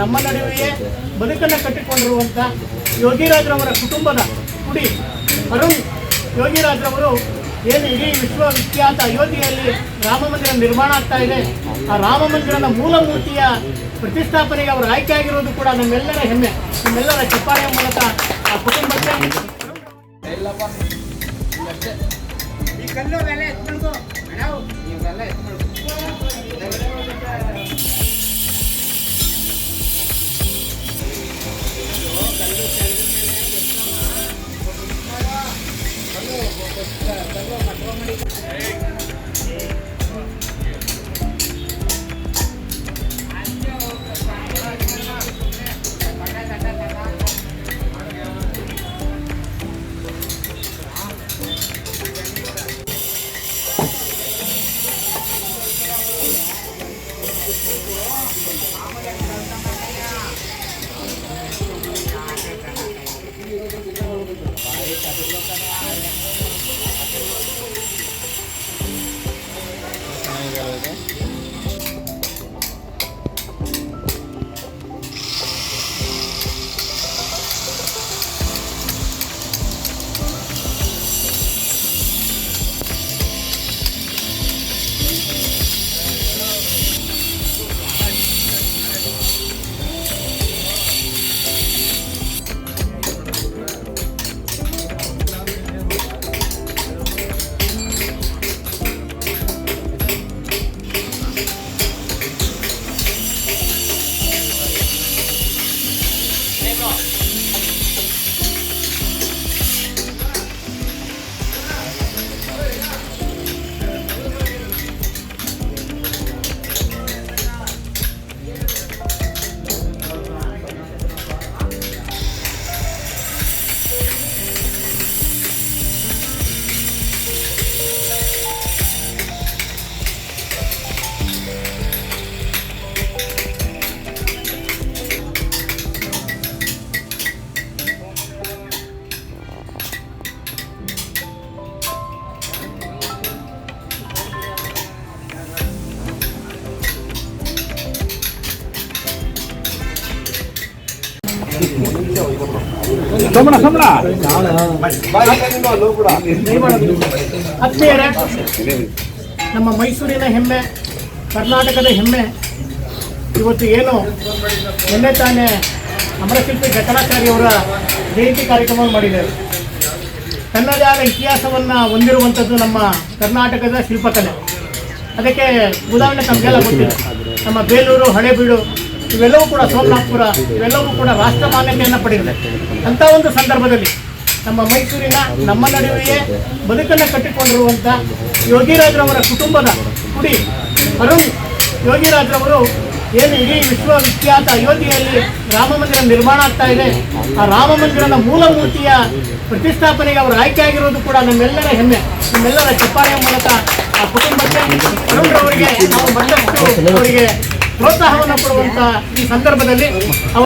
ನಮ್ಮ ನಡುವೆಯೇ ಬದುಕನ್ನು ಕಟ್ಟಿಕೊಂಡಿರುವಂಥ ಯೋಗಿರಾಜ್ರವರ ಕುಟುಂಬದ ಕುಡಿ ಅರುಣ್ ಯೋಗಿರಾಜ್ರವರು ಏನು ಇಡೀ ವಿಶ್ವವಿಖ್ಯಾತ ಅಯೋಧ್ಯೆಯಲ್ಲಿ ರಾಮ ಮಂದಿರ ನಿರ್ಮಾಣ ಆಗ್ತಾ ಇದೆ. ಆ ರಾಮ ಮಂದಿರದ ಮೂಲ ಮೂರ್ತಿಯ ಪ್ರತಿಷ್ಠಾಪನೆಗೆ ಅವರು ಆಯ್ಕೆ ಆಗಿರೋದು ಕೂಡ ನಮ್ಮೆಲ್ಲರ ಹೆಮ್ಮೆ. ನಮ್ಮೆಲ್ಲರ ಚಪ್ಪಾಳೆಯ ಮೂಲಕ ಆ ಕುಟುಂಬಕ್ಕೆ ಆತ್ಮೀಯರೇ, ನಮ್ಮ ಮೈಸೂರಿನ ಹೆಮ್ಮೆ, ಕರ್ನಾಟಕದ ಹೆಮ್ಮೆ ಇವತ್ತು ಏನು ನಿನ್ನೆ ತಾನೇ ಅಮರಶಿಲ್ಪಿ ಜಕಣಾಚಾರ್ಯ ಅವರ ಜಯಂತಿ ಕಾರ್ಯಕ್ರಮವನ್ನು ಮಾಡಿದ್ದಾರೆ. ತನ್ನದೇ ಆದ ಇತಿಹಾಸವನ್ನು ಹೊಂದಿರುವಂಥದ್ದು ನಮ್ಮ ಕರ್ನಾಟಕದ ಶಿಲ್ಪಕಲೆ. ಅದಕ್ಕೆ ಉದಾಹರಣೆ ತಮಗೆಲ್ಲ ಗೊತ್ತಿದೆ, ನಮ್ಮ ಬೇಲೂರು, ಹಳೇಬೀಡು ಇವೆಲ್ಲವೂ ಕೂಡ, ಸೋಮನಾಥಪುರ ಇವೆಲ್ಲವೂ ಕೂಡ ರಾಷ್ಟ್ರ ಮಾನ್ಯತೆಯನ್ನು ಪಡೆದಿದೆ. ಅಂಥ ಒಂದು ಸಂದರ್ಭದಲ್ಲಿ ನಮ್ಮ ಮೈಸೂರಿನ ನಮ್ಮ ನಡುವೆಯೇ ಬದುಕನ್ನು ಕಟ್ಟಿಕೊಂಡಿರುವಂಥ ಯೋಗಿರಾಜ್ರವರ ಕುಟುಂಬದ ಕುಡಿ ಅರುಣ್ ಯೋಗಿರಾಜ್ರವರು ಏನು ಇಡೀ ವಿಶ್ವವಿಖ್ಯಾತ ಅಯೋಧ್ಯೆಯಲ್ಲಿ ರಾಮ ಮಂದಿರ ನಿರ್ಮಾಣ ಆಗ್ತಾ ಇದೆ. ಆ ರಾಮ ಮಂದಿರದ ಮೂಲ ಮೂರ್ತಿಯ ಪ್ರತಿಷ್ಠಾಪನೆಗೆ ಅವರು ಆಯ್ಕೆ ಆಗಿರೋದು ಕೂಡ ನಮ್ಮೆಲ್ಲರ ಹೆಮ್ಮೆ. ನಮ್ಮೆಲ್ಲರ ಚಪ್ಪಾಳೆಯ ಮೂಲಕ ಆ ಕುಟುಂಬಕ್ಕೆ ಅರುಣ್ ಅವರಿಗೆ ನಾವು ಮತ್ತಷ್ಟು ಅವರಿಗೆ ಪ್ರೋತ್ಸಾಹವನ್ನು ಕೊಡುವಂಥ ಈ ಸಂದರ್ಭದಲ್ಲಿ